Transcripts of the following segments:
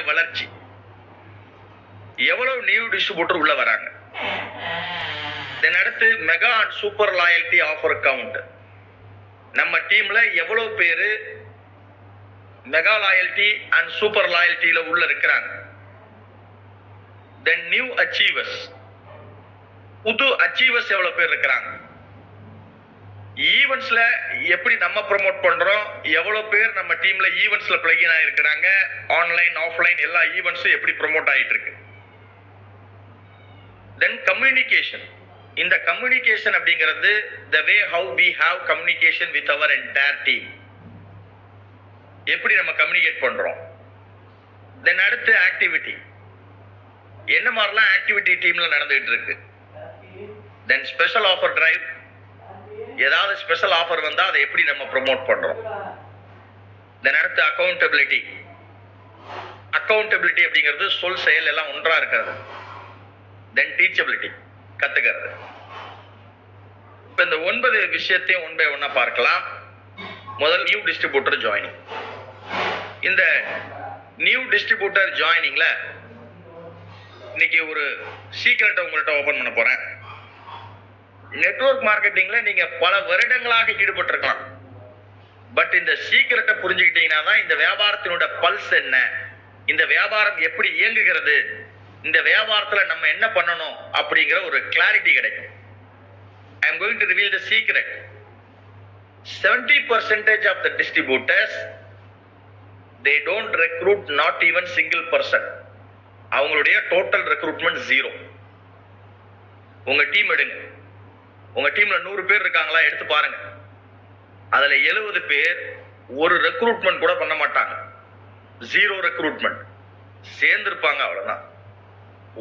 வளர்ச்சி, எவ்வளவு new distributor உள்ள வராங்க. தென் அடுத்து mega and super loyalty offer count, நம்ம டீம்ல எவ்வளவு பேரு மெகா லாயல்டி அண்ட் சூப்பர் லாயல்டியில உள்ள இருக்கிறாங்க. தென் நியூ அச்சீவர்ஸ், புது அச்சீவர்ஸ் எவ்வளவு பேர் இருக்கிறாங்க. ஈவென்ட்ஸ்ல எப்படி நம்ம ப்ரோமோட் பண்றோம், எவ்வளவு பேர் நம்ம டீம்ல ஈவென்ட்ஸ்ல பிளகின் ஆயிருக்கிறாங்க, ஆன்லைன் ஆஃப்லைன் எல்லா ஈவென்ட்ஸும் எப்படி ப்ரோமோட் ஆயிட்டு இருக்கு. தென் கம்யூனிகேஷன், இந்த கம்யூனிகேஷன் அப்படிங்கிறது the way how we have communication with our entire team, எப்படி நம்ம கம்யூனிகேட் பண்றோம். தென் அடுத்து ஆக்டிவிட்டி, என்ன மாதிரிலாம் ஆக்டிவிட்டி டீம்ல நடந்துகிட்டு இருக்கு. தென் ஸ்பெஷல் ஆஃபர் டிரைவ், ஏதாவது ஸ்பெஷல் ஆஃபர் வந்தா அதை எப்படி நம்ம ப்ரோமோட் பண்றோம். தென் அடுத்து அக்கௌண்டபிலிட்டி, அக்கௌண்டபிலிட்டி அப்படிங்கிறது சொல் செயல் எல்லாம் ஒன்றா இருக்கிறது. தென் டீச்சபிலிட்டி, கத்துக்கிறது. இப்ப இந்த 9 விஷயத்தையும் ஒன் பை ஒன்னா பார்க்கலாம். முதல் நியூ டிஸ்ட்ரிபியூட்டர் ஜாயினிங். இந்த நியூ டிஸ்ட்ரிபியூட்டர் ஜாயினிங்ல இன்னைக்கு ஒரு சீக்ரெட்டை உங்கள்கிட்ட ஓபன் பண்ண போறேன். நெட்வொர்க் மார்க்கெட்டிங்ல நீங்க பல வருடங்களாக ஈடுபட்டு இருக்கலாம். பட் இந்த சீக்கிரட்டை புரிஞ்சுக்கிட்டீங்கன்னா தான் இந்த வியாபாரத்தினோட பல்ஸ் என்ன, இந்த வியாபாரம் எப்படி இயங்குகிறது, இந்த வியாபாரத்துல நம்ம என்ன பண்ணணும் அப்படிங்கிற ஒரு கிளாரிட்டி கிடைக்கும். I am going to reveal the secret. 70% of the distributors, they don't recruit not even single person. அவங்களுடைய டோட்டல் ரெக்ரூட்மெண்ட் 0. உங்க டீம் எடுங்க, உங்க டீம்ல 100 பேர் இருக்காங்களா எடுத்து பாருங்க. அதுல 70 பேர் ஒரு ரெக்ரூட்மெண்ட் கூட பண்ண மாட்டாங்க. 0 ரெக்ரூட்மெண்ட், சேர்ந்திருப்பாங்க அவ்வளவுதான்,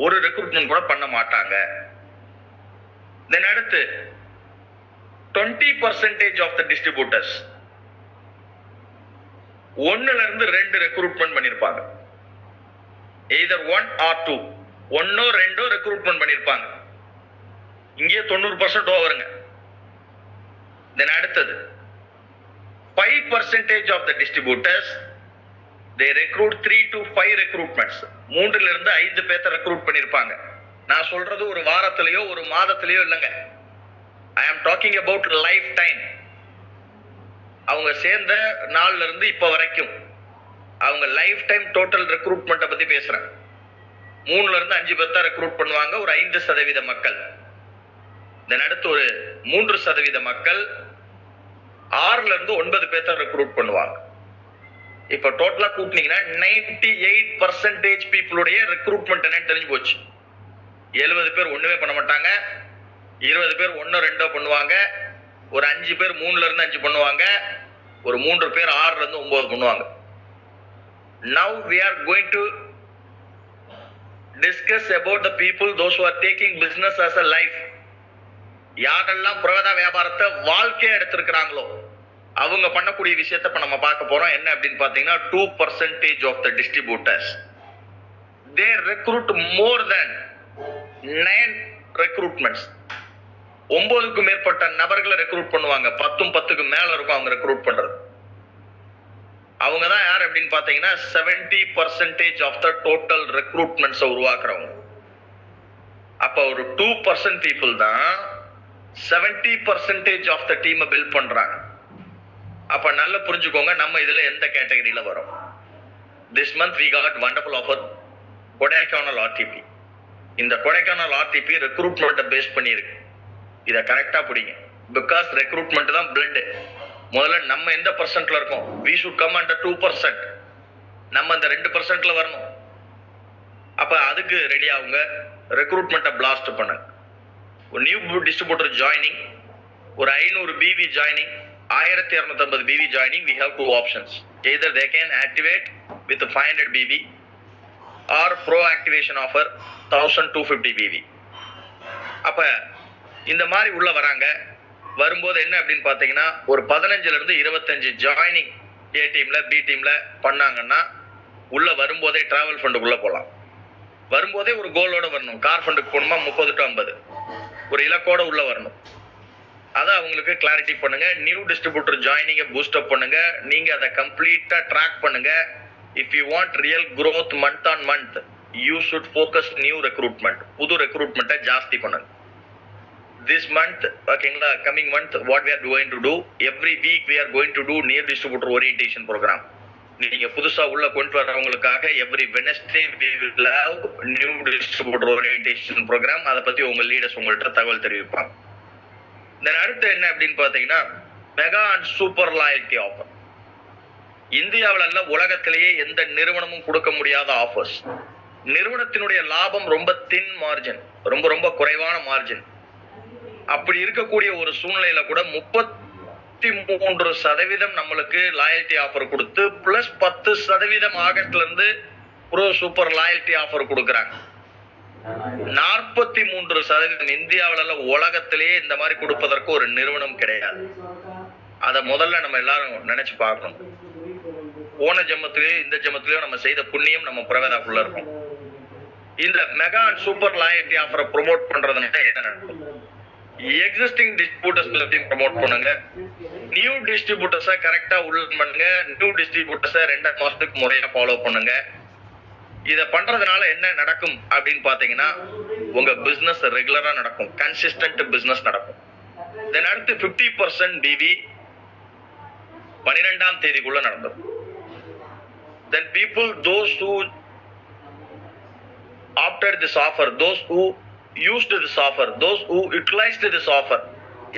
ஒரு ரெக்ரூட்மெண்ட் கூட பண்ண மாட்டாங்க. தென் அடுத்து 20% ஆஃப் த டிஸ்ட்ரிபியூட்டர்ஸ் 1ல இருந்து 2 ரெக்ரூட்மெண்ட் பண்ணிருப்பாங்க. either 1 or 2, 1 or 2 ரெக்ரூட்மெண்ட் பண்ணிருப்பாங்க. இங்கே 90% ஓவருங்க. தென் அடுத்தது 5% of the distributors they recruit 3 to 5 recruitments. 3ல இருந்து 5 பேரை ரெக்ரூட் பண்ணிருப்பாங்க. நான் சொல்றது ஒரு வாரத்திலேயோ ஒரு மாதத்திலேயோ இல்லைங்க. I am talking about lifetime. அவங்க சேர்ந்த நாள்ல இருந்து இப்ப வரைக்கும் அவங்க லைஃப் டைம் டோட்டல் ரெக்ரூட்மெண்ட்டை பத்தி பேசுறேன். 3ல இருந்து 5 பேர் தான் ரெக்ரூட் பண்ணுவாங்க, ஒரு 5% மக்கள். தென் அடுத்து ஒரு 3% மக்கள் 6ல இருந்து 9 பேர் தான் ரெக்ரூட் பண்ணுவாங்க. இப்ப டோட்டலா கூட்டினீங்கன்னா 98% பீப்புளுடைய ரெக்ரூட்மெண்ட் என்னன்னு தெரிஞ்சு போச்சு. 70 பேர் ஒண்ணுமே பண்ண மாட்டாங்க, 20 பேர் 1 2 பண்ணுவாங்க, ஒரு 5 பேர் 3ல இருந்து 5 பண்ணுவாங்க, ஒரு 3 பேர் 6ல இருந்து 9 பண்ணுவாங்க. Now we are going to discuss about the people those who are taking business as a life. யாரெல்லாம் பிரபத வியாபாரத்தை வாழ்க்கையா எடுத்திருக்கிறாங்களோ அவங்க பண்ணக்கூடிய விஷயத்தை இப்ப நம்ம பார்க்க போறோம். என்ன அப்படின்னு பாத்தீங்கன்னா 2% of the distributors they recruit more than 9 recruitments. 9க்கு மேற்பட்ட நபர்களை ரெக்ரூட் பண்ணுவாங்க. 10க்கு மேல இருக்கும் அவங்க ரெக்ரூட் பண்றது. அவங்க தான் யார் அப்படின்னு பாத்தீங்கன்னா 70% ஆஃப் த டோட்டல் ரெக்ரூட்மெண்ட்ஸ் உருவாக்குறவங்க. அப்ப ஒரு 2% பீப்புள் தான் 70% ஆஃப் த டீமை பில்ட் பண்றாங்க. அப்ப நல்லா புரிஞ்சுக்கோங்க, நம்ம இதுல எந்த கேட்டகரியில வரோம். This month we got wonderful offer Kodaikanal RTP. இந்த கொடைக்கானல் ஆர்டிபி ரெக்ரூட்மெண்ட்டை பேஸ் பண்ணி இருக்கு. இதை கரெக்டா பிடிங்க. பிகாஸ் ரெக்ரூட்மெண்ட் தான் பிளட். முதல்ல நம்ம எந்த பர்சன்ட்ல இருக்கோம், வி ஷுட் கம் அண்டர் 2%. நம்ம அந்த 2%ல வரணும். அப்ப அதுக்கு ரெடி ஆகுங்க, ரெக்ரூட்மெண்ட்டை பிளாஸ்ட் பண்ணுங்க. ஒரு நியூ டிஸ்ட்ரிபியூட்டர் ஜாயினிங், ஒரு 500 PV joining, 1250 PV joining. we have 2 options. either they can activate with 500 BV or pro activation offer 1250 BV. அப்ப இந்த மாதிரி உள்ள வராங்க. வரும்போது என்ன அப்படின்னு பாத்தீங்கன்னா ஒரு 15ல இருந்து 25 ஜாயினிங் ஏ டீம்ல பி டீம்ல பண்ணாங்கன்னா உள்ள வரும்போதே டிராவல் ஃபண்டுக்குள்ள போகலாம். வரும்போதே ஒரு கோலோட வரணும். கார் ஃபண்டுக்கு போகணுமா 30 to 50 ஒரு இலக்கோட உள்ள வரணும். அதை அவங்களுக்கு கிளாரிட்டி பண்ணுங்க. நியூ டிஸ்ட்ரிபியூட்டர் ஜாயினிங்க பூஸ்ட் அப் பண்ணுங்க. நீங்க அதை கம்ப்ளீட்டா ட்ராக் பண்ணுங்க. if you want real growth month on month, you should focus new recruitment. புது recruitment ஜாஸ்தி பண்ணுங்க. This month, ஓகேங்களா, coming month, what we are going to do, every week we are going to do near distributor orientation program. நீங்க புதுசா உள்ள கொண்டு வரவங்களுக்காக every Wednesday we will have new distributor orientation program. அதை பத்தி உங்க லீடர்ஸ் உங்கள்கிட்ட தகவல் தெரிவிப்பாங்க. தென் அடுத்து என்ன அப்படின்னு பாத்தீங்கன்னா mega and super loyalty offer. இந்தியாவில அல்ல உலகத்திலேயே எந்த நிறுவனமும் கொடுக்க முடியாத ஆஃபர்ஸ். நிறுவனத்தினுடைய லாபம் ரொம்ப தின் மார்ஜின், ரொம்ப ரொம்ப குறைவான மார்ஜின். அப்படி இருக்கக்கூடிய ஒரு சூழ்நிலையில கூட 33% நம்மளுக்கு லாயல்டி ஆஃபர் கொடுத்து பிளஸ் 10% ஆகஸ்ட்ல இருந்து ப்ரோ சூப்பர் லாயல்டி ஆஃபர் கொடுக்குறாங்க. 43% இந்தியாவில உலகத்திலேயே இந்த மாதிரி கொடுப்பதற்கு ஒரு நிறுவனம் கிடையாது. அத முதல்ல நம்ம எல்லாரும் நினைச்சு பார்க்கணும். போன ஜென்மத்திலேயோ இந்த ஜென்மத்திலேயோ நம்ம செய்த புண்ணியம் நம்ம பிரவேதாக்குள்ள இருக்கும். இந்த மெகா அண்ட் சூப்பர் லாயல்டி ஆஃபரை ப்ரொமோட் பண்றதுனால என்ன நடக்கும்? எக்ஸிஸ்டிங் டிஸ்ட்ரிபியூட்டர்ஸ் எல்லாத்தையும் ப்ரொமோட் பண்ணுங்க. நியூ டிஸ்ட்ரிபியூட்டர்ஸை கரெக்டா உள்ள பண்ணுங்க. நியூ டிஸ்ட்ரிபியூட்டர்ஸை 2 மாசத்துக்கு முறையா ஃபாலோ பண்ணுங்க. இத பண்றதுனால என்ன நடக்கும் அப்படின்னு பாத்தீங்கன்னா உங்க பிசினஸ் ரெகுலரா நடக்கும், கன்சிஸ்டன்ட் பிசினஸ் நடக்கும். தென் அடுத்து 50% பிவி 12ஆம் தேதிக்குள்ள நடந்தது. Then people, those who opted this offer, those who used this offer, those who utilized this offer,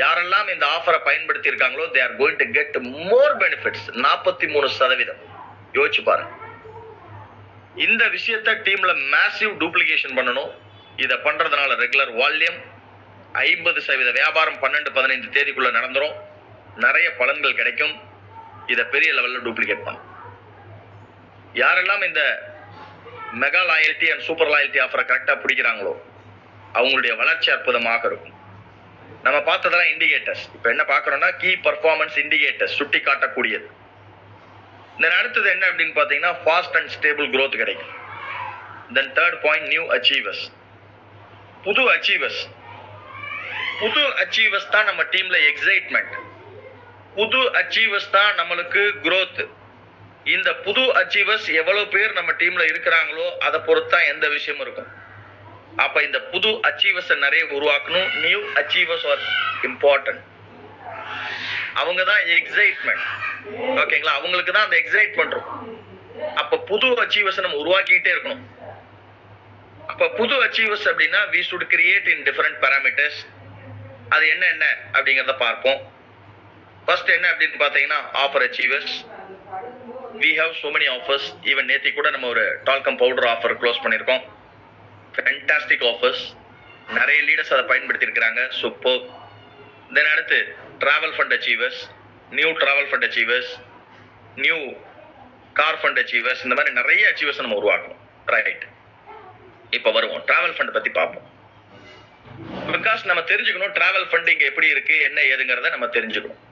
யாரெல்லாம் இந்த ஆஃபரை பயன்படுத்தி இருக்காங்களோ they are going to get more benefits. 43%. யோசிச்சு பாருங்க. இந்த விஷயத்தை டீம்ல மேசிவ் டூப்ளிகேஷன் பண்ணணும். இதை பண்றதுனால ரெகுலர் வால்யூம் 50% வியாபாரம் 12-15 தேதிக்குள்ள நடந்துரும். நிறைய பலன்கள் கிடைக்கும். இதை பெரிய லெவல்ல டூப்ளிகேட் பண்ணும். யாரெல்லாம் இந்த mega loyalty and super loyalty ஆஃபரை கரெக்டா பிடிக்கிறாங்களோ அவங்களுடைய வளர்ச்சி அற்புதமாக இருக்கும். நம்ம பார்த்ததெல்லாம் இண்டிகேட்டர்ஸ். இப்ப என்ன பார்க்கறோம்னா கீ பர்ஃபார்மன்ஸ் இண்டிகேட்டர்ஸ், சுட்டி காட்டக்கூடியது. தென் அடுத்தது என்ன அப்படின்னு பாத்தீங்கன்னா ஃபாஸ்ட் அண்ட் ஸ்டேபிள் growth கிடைக்கும். Then third point new achievers. புது அச்சீவர்ஸ். புது அச்சீவர்ஸ் தான் நம்ம டீம்ல எக்ஸைட்மெண்ட். புது அச்சீவர்ஸ் தான் நம்மளுக்கு growth. இந்த புது அச்சீவர்ஸ் எவ்வளவு பேர் நம்ம டீம்ல இருக்கிறாங்களோ அதை பொறுத்தா எந்த விஷயமும் இருக்கும். அப்ப இந்த புது அச்சீவர்ஸ் நிறைய உருவாக்கணும். New achievers are important. அவங்க தான் எக்ஸைட்மெண்ட். ஓகேங்களா, அவங்களுக்கு தான் அந்த எக்ஸைட்மெண்ட் இருக்கும். அப்ப புது அச்சீவர்ஸ் நம்ம உருவாக்கிட்டே இருக்கணும். அப்ப புது அச்சீவர்ஸ் அப்படின்னா we should create in different parameters. அது என்ன என்ன அப்படிங்கறத பார்ப்போம். ஃபர்ஸ்ட் என்ன அப்படின்னு பாத்தீங்கன்னா offer achievers. we have so many offers. even நேத்தி கூட நம்ம ஒரு டால்கம் பவுடர் ஆஃபர் க்ளோஸ் பண்ணிருக்கோம். Fantastic offers. நிறைய லீடர்ஸ் அதை பயன்படுத்தி இருக்காங்க. சூப்பர். தென் அடுத்து travel fund achievers, new travel fund achievers, new car fund achievers. இந்த மாதிரி நிறைய அச்சீவர்ஸ் நம்ம உருவாக்கணும். ரைட், இப்ப வருவோம் டிராவல் ஃபண்ட் பத்தி பார்ப்போம். பிகாஸ் நம்ம தெரிஞ்சுக்கணும் டிராவல் ஃபண்டிங் எப்படி இருக்கு என்ன ஏதுங்கிறத நம்ம தெரிஞ்சுக்கணும்.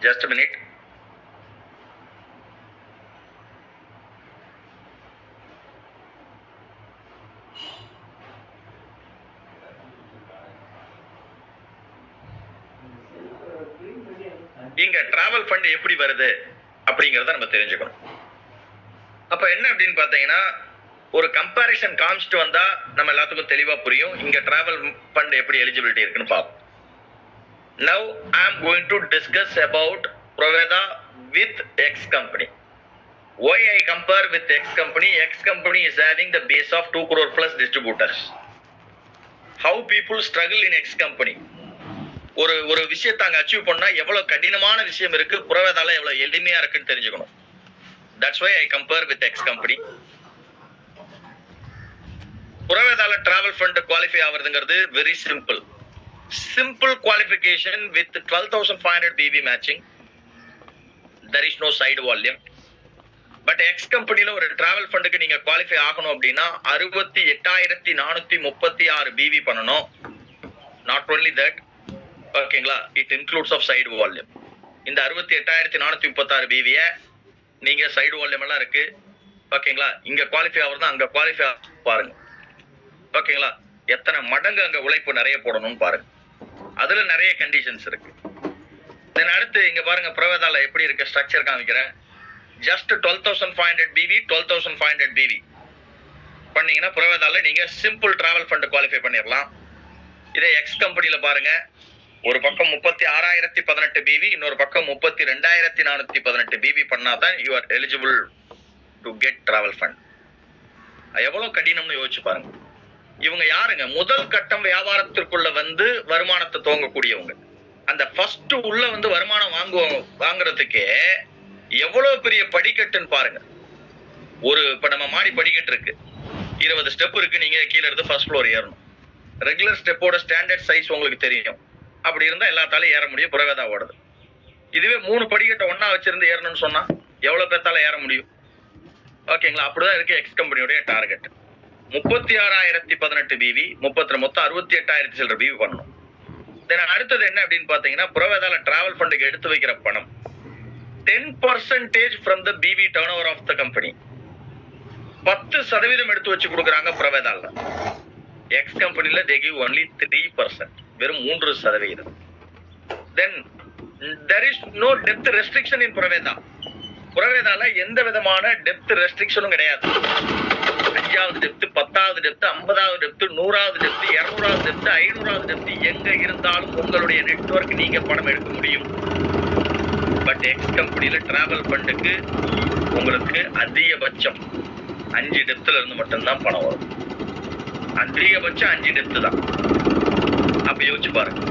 Just minute. இங்க டிராவல் ஃபண்ட் எப்படி வருது அப்படிங்கறத நம்ம தெரிஞ்சுக்கணும். அப்ப என்ன அப்படின்னு பாத்தீங்கன்னா ஒரு கம்பேரிசன் காமிச்சிட்டு வந்தா நம்ம எல்லாத்துக்கும் தெளிவா புரியும் இங்க டிராவல் ஃபண்ட் எப்படி எலிஜிபிலிட்டி இருக்குன்னு பார்ப்போம். Now I am going to discuss about Proveda with X company. Why I compare with X company? X company is having the base of 2 crore plus distributors. How people struggle in X company. ஒரு விஷயத்தை அங்க achieve பண்ணா எவ்வளவு கடினமான விஷயம் இருக்கு, புறவேதால எவ்வளவு எளிமையா இருக்குன்னு தெரிஞ்சுக்கணும். That's why I compare with X company. புறவேதால டிராவல் ஃபண்ட் குவாலிஃபை ஆவறதுங்கிறது very simple. Simple qualification with 12,500 BV matching. There is no side volume. But X company ஒரு டிராவல் ஃபண்டுக்கு நீங்க குவாலிஃபை ஆகணும் அப்படின்னா 68,436 BV பண்ணணும். Not only that, ஓகேங்களா, it includes of side volume. இந்த 68,436 BV நீங்க சைடு வால்யூம் எல்லாம் இருக்கு. ஓகேங்களா, இங்க குவாலிஃபை ஆவறதா அங்க குவாலிஃபை பாருங்க. ஓகேங்களா, எத்தனை மடங்கு அங்க உழைப்பு நிறைய போடணும்னு பாருங்க. அதுல நிறைய கண்டிஷன்ஸ் இருக்கு. தென் அடுத்து இங்க பாருங்க பிரவேதால எப்படி இருக்கு ஸ்ட்ரக்சர் காமிக்கிறேன். ஜஸ்ட் 12,500 பிவி 12,500 பிவி பண்ணீங்கன்னா பிரவேதால நீங்க சிம்பிள் டிராவல் ஃபண்ட் குவாலிஃபை பண்ணிடலாம். இதே எக்ஸ் கம்பெனில பாருங்க, ஒரு பக்கம் 36,018 பிவி, இன்னொரு பக்கம் 32,418 பிவி பண்ணாதான் you are eligible to get travel fund. எவ்வளவு கடினம்னு யோசிச்சு பாருங்க. இவங்க யாருங்க? முதல் கட்டம் வியாபாரத்திற்குள்ள வந்து வருமானத்தை துவங்கக்கூடியவங்க. அந்த ஃபர்ஸ்ட் உள்ள வந்து வருமானம் வாங்குறதுக்கே எவ்வளவு பெரிய படிக்கட்டுன்னு பாருங்க. இப்ப நம்ம மாடி படிக்கட்டு இருக்கு, 20 ஸ்டெப் இருக்கு. நீங்க கீழே இருந்து ஃபர்ஸ்ட் ஃப்ளோர் ஏறணும். ரெகுலர் ஸ்டெப்போட ஸ்டாண்டர்ட் சைஸ் உங்களுக்கு தெரியும். அப்படி இருந்தா எல்லாத்தாலும் ஏற முடியும் பிரவேதா ஓடுது. இதுவே 3 படிக்கட்டை ஒன்னா வச்சிருந்து ஏறணும்னு சொன்னா எவ்வளவு பேர்த்தால ஏற முடியும்? ஓகேங்களா? அப்படிதான் இருக்கு எக்ஸ் கம்பெனியோட டார்கெட். 36,018 பிவி, மொத்தம் 68,000 சில்லற பிவி பண்ணணும். அடுத்தது என்ன அப்படின்னு பாத்தீங்கன்னா, பிரவேதால டிராவல் ஃபண்டுக்கு எடுத்து வைக்கிற பணம் 10% from the BV turnover of the company. 10% எடுத்து வச்சு கொடுக்குறாங்க பிரவேதால. எக்ஸ் கம்பெனில they give only 3%, வெறும் 3%. Then there is no depth restriction in பிரவேதா. பிரவேதால எந்த விதமான டெப்த் ரெஸ்ட்ரிக்ஷனும் கிடையாது. 5வது டெப்த், 10வது டெப்த், 50வது டெப்த், 100வது டெப்த், 200வது டெப்த், 500வது டெப்த் எங்க இருந்தாலும் உங்களுடைய நெட்வொர்க் நீங்க பணம் எடுக்க முடியும். பட் எக்ஸ் கம்பெனில டிராவல் ஃபண்டுக்கு உங்களுக்கு அதிகபட்சம் 5 டெப்த்ல இருந்து மட்டும்தான் பணம் வரும். அதிகபட்சம் 5 டெப்த் தான். அப்ப யோசிச்சு பாருங்க.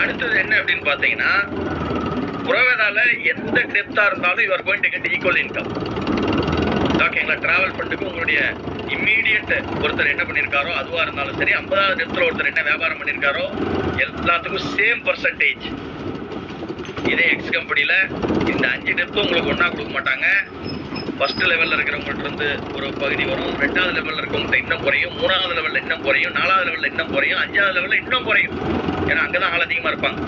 அடுத்தது என்ன அப்படின்னு பாத்தீங்கன்னா, பிரவேதால எந்த டெப்தா இருந்தாலும் you are going to get equal income. ஓகேங்களா? டிராவல் ஃபண்டுக்கு உங்களுடைய இம்மீடியட் ஒருத்தர் என்ன பண்ணிருக்காரோ அதுவா இருந்தாலும் சரி, 50வது டெப்த்ல ஒருத்தர் என்ன வியாபாரம் பண்ணிருக்காரோ எல்லாத்துக்கும் சேம் பர்சன்டேஜ். இதே எக்ஸ் கம்பெனில இந்த 5 டெப்த்தும் உங்களுக்கு ஒன்னா கொடுக்க மாட்டாங்க. ஃபர்ஸ்ட் லெவல்ல இருக்கிறவங்கள்ட்ட இருந்து ஒரு பகுதி வரும், 2வது லெவல்ல இருக்கவங்கள்ட்ட இன்னும் குறையும், 3வது லெவல்ல இன்னும் குறையும், 4வது லெவல்ல இன்னும் குறையும், 5வது லெவல்ல இன்னும் குறையும். ஏன்னா அங்கதான் ஆள் அதிகமா இருப்பாங்க.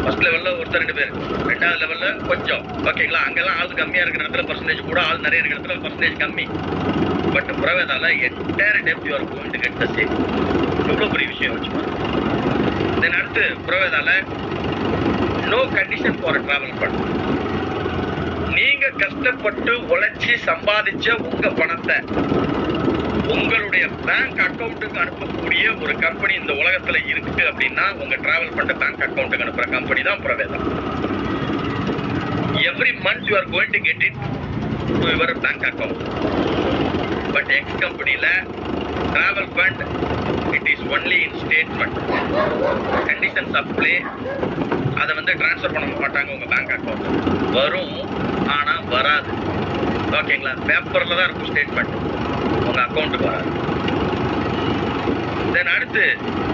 ஃபர்ஸ்ட் லெவல்ல ஒருத்தர் 2 பேர், 2வது லெவல்ல கொஞ்சம். ஓகேங்களா? அங்கெல்லாம் ஆள் கம்மியா இருக்கிற இடத்துல பர்சன்டேஜ் கூட, ஆள் நிறைய இருக்கிற இடத்துல பர்சன்டேஜ் கம்மி. பட் பிரவேதால entire depth you are going to get the same. எவ்வளவு பெரிய விஷயம் வச்சுக்கோங்க. தென் அடுத்து பிரவேதால no condition for travel fund. நீங்க கஷ்டப்பட்டு உழைச்சி சம்பாதிச்ச உங்க பணத்தை உங்களுடைய பேங்க் அக்கவுண்ட்டுக்கு அனுப்பக்கூடிய ஒரு கம்பெனி இந்த உலகத்துல இருக்கு அப்படின்னா உங்க டிராவல் ஃபண்ட் பேங்க் அக்கவுண்ட்டுக்கு அனுப்புற கம்பெனி தான் Praveda. Every month you are going to get it to your bank account. But X கம்பெனில travel fund it is only in statement. Conditions apply. அதை வந்து டிரான்ஸ்ஃபர் பண்ண மாட்டாங்க உங்க பேங்க் அக்கவுண்ட். வரும், ஆனா வராது. ஓகேங்களா? பேப்பர்ல தான் இருக்கும் ஸ்டேட்மெண்ட், உங்க அக்கௌண்ட்டுக்கு வராது. தென் அடுத்து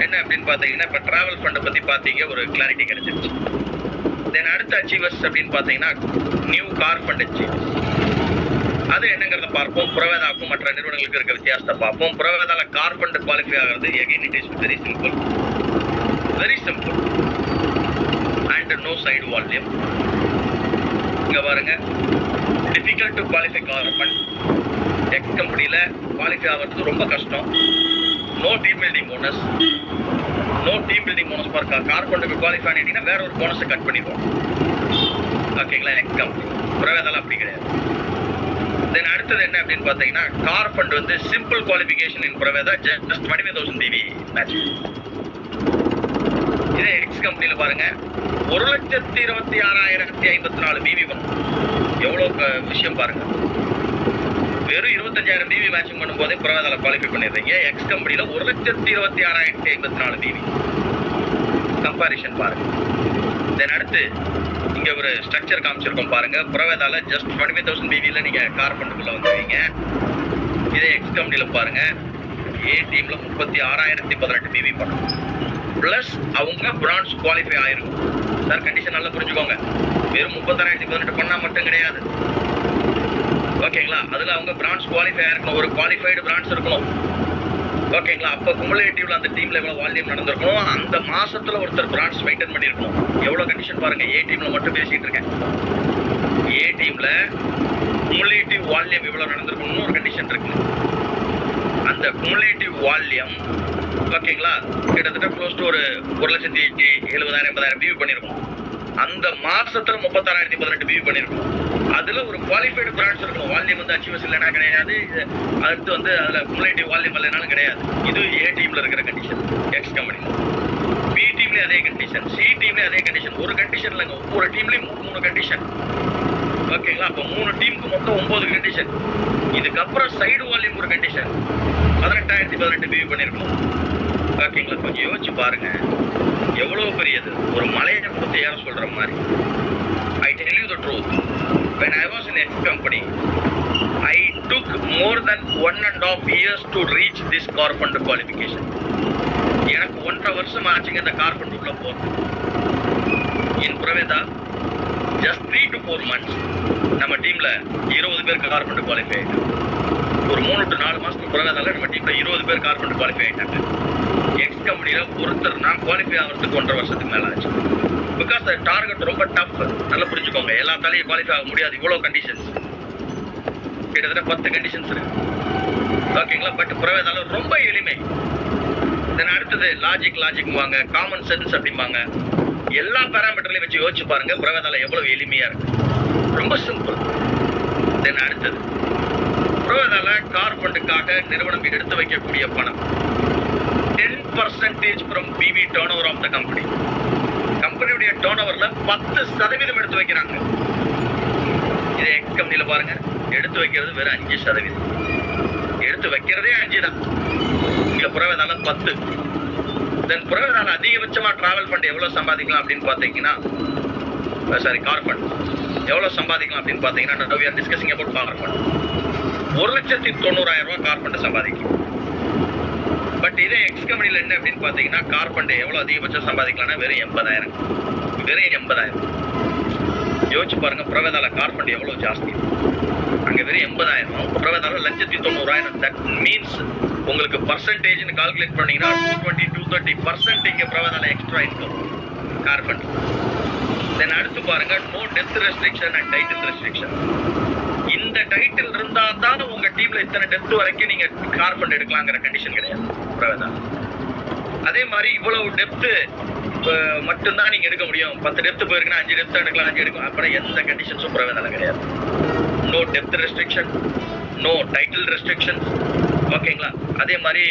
என்ன அப்படின்னு பாத்தீங்கன்னா, இப்ப டிராவல் ஃபண்டை பத்தி பாத்தீங்க, ஒரு கிளாரிட்டி கிடைச்சிருச்சு. தென் அடுத்த அச்சீவர்ஸ் அப்படின்னு பாத்தீங்கன்னா, நியூ கார் ஃபண்ட் அச்சீவர்ஸ். அது என்னங்கிறத பார்ப்போம். பிரவேதாவுக்கும் மற்ற நிறுவனங்களுக்கு இருக்க வித்தியாசத்தை பார்ப்போம். பிரவேதால கார் ஃபண்ட் குவாலிஃபை ஆகிறது again it is very simple, very simple and no side volume. இங்க பாருங்க, difficult to qualify car fund. X கம்பெனில குவாலிஃபை ஆகிறது ரொம்ப கஷ்டம். No team building bonus, no team building bonus for car ஃபண்டுக்கு qualify ஆனீங்கன்னா வேற ஒரு போனஸை கட் பண்ணிடுவோம். ஓகேங்களா? X company. பிரவேதால அப்படி கிடையாது. தென் அடுத்தது என்ன அப்படின்னு பாத்தீங்கன்னா, கார் ஃபண்ட் வந்து சிம்பிள் குவாலிஃபிகேஷன் இன் பிரவேதா ஜஸ்ட் 25,000 பிவி மேட்ச். இதே எக்ஸ் கம்பெனில பாருங்க, 1,26,054 பிவி பண்ணும். எவ்வளவு விஷயம் பாருங்க. வெறும் 25,000 பிவி மேட்சிங் பண்ணும் போதே பிரவேதால குவாலிஃபை பண்ணிடுறீங்க. எக்ஸ் கம்பெனில 1,26,054 பிவி. கம்பாரிஷன் பாருங்க. தென் அடுத்து இங்க ஒரு ஸ்ட்ரக்சர் காமிச்சிருக்கோம் பாருங்க. பிரவேதால ஜஸ்ட் 25,000 பிவில நீங்க கார் ஃபண்டுக்குள்ள வந்துருவீங்க. இதே எக்ஸ் கம்பெனில பாருங்க, ஏ டீம்ல 36,018 பிவி பண்ணும். பிளஸ் அவங்க பிரான்ஸ் குவாலிஃபை ஆயிருக்கும். சார் கண்டிஷன் நல்லா புரிஞ்சுக்கோங்க. வெறும் 36,018 பண்ணா மட்டும் கிடையாது. ஓகேங்களா? அதுல அவங்க பிரான்ஸ் குவாலிஃபை ஆயிருக்கணும். ஒரு குவாலிஃபைடு பிரான்ஸ் இருக்கணும். ஓகேங்களா? அப்ப குமுலேட்டிவ்ல அந்த டீம்ல எவ்வளவு வால்யூம் நடந்திருக்கணும், அந்த மாசத்துல ஒருத்தர் பிரான்ஸ் மெயின்டைன் பண்ணிருக்கணும். எவ்வளவு கண்டிஷன் பாருங்க. ஏ டீம்ல மட்டும் பேசிட்டு இருக்கேன். ஏ டீம்ல குமுலேட்டிவ் வால்யூம் இவ்வளவு நடந்திருக்கணும்னு ஒரு கண்டிஷன் இருக்கு. அந்த குமுலேட்டிவ் வால்யூம் ஓகேங்களா, கிட்டத்தட்ட க்ளோஸ் டு ஒரு 1,70,000-80,000 பிவி பண்ணிருக்கோம். அந்த மாசத்துல 36,018 பிவி பண்ணிருக்கோம். அதுல ஒரு குவாலிஃபைடு பிராண்ட்ஸ் இருக்கும். வால்யூம் வந்து அச்சீவர்ஸ் இல்லைன்னா கிடையாது, அடுத்து வந்து அதுல குமுலேட்டிவ் வால்யூம் இல்லைனாலும் கிடையாது. இது ஏ டீம்ல இருக்கிற கண்டிஷன். எக்ஸ் கம்பெனி பி டீம்லயும் அதே கண்டிஷன், சி டீம்லயும் அதே கண்டிஷன். ஒரு கண்டிஷன் இல்லைங்க, ஒவ்வொரு டீம்லயும் 3 கண்டிஷன். ஓகேங்களா, அப்ப 3 டீமுக்கு மொத்தம் 9 கண்டிஷன். இதுக்கப்புறம் சைடு வால்யூம் ஒரு கண்டிஷன். 18,018 பிவி பண்ணிருக்கணும். ஓகேங்களா, கொஞ்சம் யோசிச்சு பாருங்க எவ்வளவு பெரியது. ஒரு மலையை கொடுத்து ஏற சொல்ற மாதிரி. I tell you the truth, when I was in X company, I took more than 1.5 years to reach this carpenter qualification. எனக்கு 1.5 வருஷம் ஆச்சுங்க இந்த கார்பெண்டர் உள்ள போறது. இன் பிரவேதா just 3 to 4 months நம்ம டீம்ல 20 பேர் கார்பெண்டர் குவாலிஃபை ஆயிட்டாங்க. ஒரு 3 to 4 மாசத்துக்கு பிரவேதால நம்ம டீம்ல 20 பேர் கார்பெண்டர் குவாலிஃபை ஆயிட்டாங்க. எக்ஸ் கம்பெனியில ஒருத்தர் நான் குவாலிஃபை ஆகிறதுக்கு 1.5 வருஷத்துக்கு மேல ஆச்சு. பிகாஸ் டார்கெட் ரொம்ப டஃப். நல்லா புரிஞ்சுக்கோங்க, எல்லாத்தாலையும் குவாலிஃபை ஆக முடியாது. இவ்வளவு கண்டிஷன்ஸ், கிட்டத்தட்ட 10 கண்டிஷன்ஸ் இருக்கு. ஓகேங்களா, பட் பிரவேதால ரொம்ப எளிமை. தென் அடுத்தது லாஜிக் வாங்க, காமன் சென்ஸ் அப்படிம்பாங்க. எல்லா பேராமீட்டர்லையும் வச்சு யோசிச்சு பாருங்க பிரவேதால எவ்வளவு எளிமையா இருக்கு. ரொம்ப சிம்பிள். தென் அடுத்தது பிரவேதால கார்பெண்டுக்காக நிறுவனம் எடுத்து வைக்கக்கூடிய பணம் 10% from PV turnover of the company. கம்பெனியுடைய டர்ன்ஓவர்ல 10% எடுத்து வைக்கிறாங்க. இதே எக்ஸ் கம்பெனியில பாருங்க, எடுத்து வைக்கிறது வெறும் 5%. எடுத்து வைக்கிறதே 5 தான். இங்க பிரவேதால 10. தென் பிரவேதால அதிகபட்சமா டிராவல் ஃபண்ட் எவ்வளவு சம்பாதிக்கலாம் அப்படின்னு பாத்தீங்கன்னா, சாரி கார் ஃபண்ட் எவ்வளவு சம்பாதிக்கலாம் அப்படின்னு பாத்தீங்கன்னா, now we are discussing about car fund. 1,90,000 car fund சம்பாதிக்கலாம். பட் இதே எக்ஸ் கம்பெனில என்ன அப்படின்னு பாத்தீங்கன்னா, கார் ஃபண்ட் எவ்வளவு அதிகபட்சம் சம்பாதிக்கலாம்னா வெறும் 80,000. வெறும் 80,000. யோசிச்சு பாருங்க பிரவேதால கார் ஃபண்ட் எவ்வளவு ஜாஸ்தி. அங்க வெறும் 80,000, பிரவேதால 1,90,000. தட் மீன்ஸ் உங்களுக்கு பர்சன்டேஜ்னு கால்குலேட் பண்ணீங்கன்னா 220-230% இங்க பிரவேதால extra income car fund. Then அடுத்து பாருங்க, no depth restriction and title restriction. இந்த டைட்டில் இருந்தா தான் உங்க டீம்ல இத்தனை டெப்த் வரைக்கும் நீங்க கார் ஃபண்ட் எடுக்கலாங்கிற கண்டிஷன் கிடையாது பிரவேதா. அதே மாதிரி இவ்வளவு டெப்த் மட்டும்தான் நீங்க எடுக்க முடியும். 10 டெப்த் போயிருக்குன்னா 5 டெப்த் எடுக்கலாம், 5 எடுக்கலாம். அப்புறம் எந்த கண்டிஷன்ஸும் பிரவேதால கிடையாது. No depth restriction, no title restriction. ஓகேங்களா, அதே மாதிரி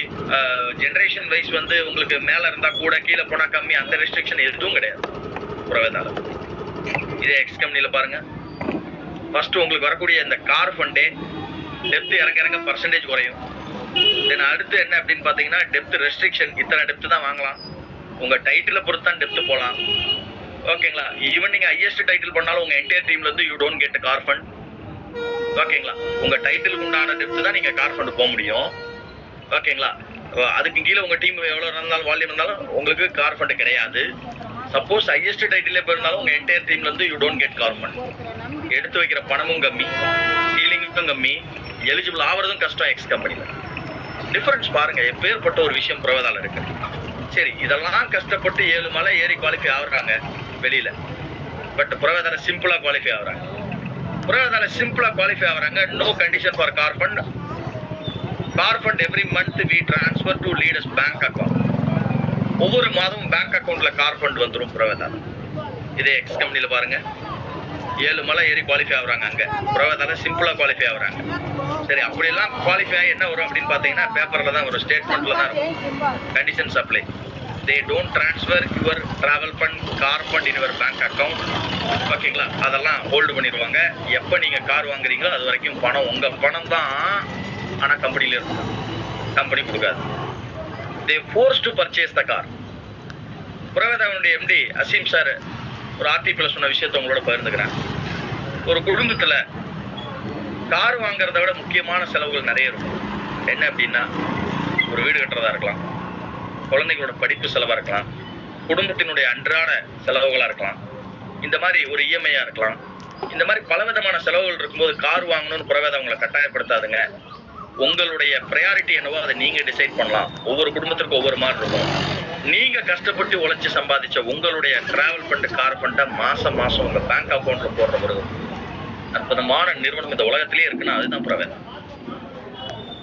ஜெனரேஷன் வைஸ் வந்து உங்களுக்கு மேல இருந்தா கூட கீழே போனா கம்மி, அந்த ரெஸ்ட்ரிக்ஷன் எதுவும் கிடையாது பிரவேதால. இதே எக்ஸ் கம்பெனில பாருங்க, ஃபர்ஸ்ட் உங்களுக்கு வரக்கூடிய இந்த கார் ஃபண்டே டெப்த் இறங்க பர்சன்டேஜ் குறையும். தென் அடுத்து என்ன அப்படின்னு பாத்தீங்கன்னா, டெப்த் ரெஸ்ட்ரிக்ஷன். இத்தனை டெப்த் தான் வாங்கலாம். உங்க டைட்டில பொறுத்து தான் டெப்த் போகலாம். ஓகேங்களா, ஈவன் நீங்க ஹையஸ்ட் டைட்டில் பண்ணாலும் உங்க என்டையர் டீம்ல இருந்து you don't get car fund. ஓகேங்களா, உங்க டைட்டிலுக்கு உண்டான டெப்த் தான் நீங்க கார் ஃபண்ட் போக முடியும். ஓகேங்களா, அதுக்கு கீழே உங்க டீம் எவ்வளவு இருந்தாலும் வால்யூம் இருந்தாலும் உங்களுக்கு கார் ஃபண்ட் கிடையாது. சப்போஸ் ஹையஸ்ட் டைட்டிலே போயிருந்தாலும் உங்க என்டையர் டீம்ல இருந்து you don't get car fund. எடுத்து வைக்கிற பணமும் கம்மி, சீலிங்கும் கம்மி, எலிஜிபிள் ஆவறதும் கஷ்டம். எக்ஸ் கம்பெனில டிஃபரன்ஸ் பாருங்க, எப்பேற்பட்ட ஒரு விஷயம் பிரவேதால இருக்கு. சரி, இதெல்லாம் கஷ்டப்பட்டு 7 மலை ஏறி குவாலிஃபை ஆகுறாங்க வெளியில. பட் பிரவேதால சிம்பிளா குவாலிஃபை ஆகுறாங்க. பிரவேதால சிம்பிளா குவாலிஃபை ஆகுறாங்க. No condition for car fund. Car fund every month we transfer to leaders bank account. ஒவ்வொரு மாதமும் பேங்க் அக்கௌண்ட்ல கார் ஃபண்ட் வந்துடும் பிரவேதால. இதே எக்ஸ் கம்பெனில பாருங்க, 7 மலை ஏறி குவாலிஃபை ஆகுறாங்க. அங்க பிரவேதால சிம்பிளா குவாலிஃபை ஆகுறாங்க. சரி, அப்படி எல்லாம் குவாலிஃபை ஆகி என்ன வரும் அப்படின்னு பாத்தீங்கன்னா, பேப்பர்ல தான் ஒரு ஸ்டேட்மெண்ட்ல தான் இருக்கும். Conditions apply. they don't transfer your travel fund, car fund in your bank account. ஓகேங்களா, அதெல்லாம் ஹோல்டு பண்ணிடுவாங்க. எப்போ நீங்க கார் வாங்குறீங்களோ அது வரைக்கும் பணம் உங்க பணம் தான். ஆனா கம்பெனில இருக்கும், கம்பெனி கொடுக்காது. they forced to purchase the car. பிரவேதாவுடைய எம்டி அசீம் சார் ஒரு ஆர்டிபிள் சொன்ன விஷயத்தை உங்களோட பகிர்ந்துக்கிறேன். ஒரு குடும்பத்துல கார் வாங்குறத விட முக்கியமான செலவுகள் நிறைய இருக்கும். என்ன அப்படின்னா, ஒரு வீடு கட்டுறதா இருக்கலாம், குழந்தைங்களோட படிப்பு செலவா இருக்கலாம், குடும்பத்தினுடைய அன்றாட செலவுகளா இருக்கலாம், இந்த மாதிரி ஒரு இஎம்ஐயா இருக்கலாம். இந்த மாதிரி பலவிதமான செலவுகள் இருக்கும்போது கார் வாங்கணும்னு பிரவேதம் உங்களை கட்டாயப்படுத்தாதுங்க. உங்களுடைய ப்ரையாரிட்டி என்னவோ அதை நீங்க டிசைட் பண்ணலாம். ஒவ்வொரு குடும்பத்திற்கும் ஒவ்வொரு மாதிரி இருக்கும். நீங்க கஷ்டப்பட்டு உழைச்சி சம்பாதிச்ச உங்களுடைய டிராவல் ஃபண்ட், கார் ஃபண்டை மாசம் மாசம் உங்க பேங்க் அக்கௌண்ட்ல போடுற ஒரு அற்புதமான நிறுவனம் இந்த உலகத்திலேயே இருக்குன்னா அதுதான் பிரவேதம்.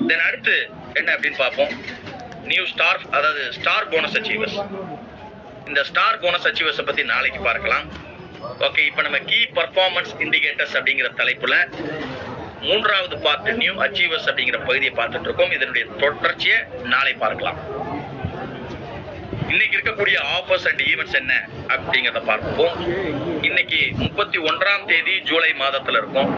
தென் அடுத்து என்ன அப்படின்னு பார்ப்போம். நியூ ஸ்டார், அதாவது ஸ்டார் போனஸ் அச்சீவர்ஸ். இந்த ஸ்டார் போனஸ் அச்சீவர்ஸை பத்தி நாளைக்கு பார்க்கலாம். ஓகே, இப்போ நம்ம கீ பர்ஃபார்மன்ஸ் இண்டிகேட்டர்ஸ் அப்படிங்கிற தலைப்புல 3வது பார்ட் நியூ அச்சீவர்ஸ் அப்படிங்கிற பகுதியை பார்த்துட்டு இருக்கோம். இதனுடைய தொடர்ச்சியை நாளை பார்க்கலாம். இன்னைக்கு இருக்கக்கூடிய ஆஃபர்ஸ் அண்ட் ஈவெண்ட்ஸ் என்ன அப்படிங்கிறத பார்ப்போம். இன்னைக்கு 31ஆம் தேதி ஜூலை மாதத்துல இருக்கும்.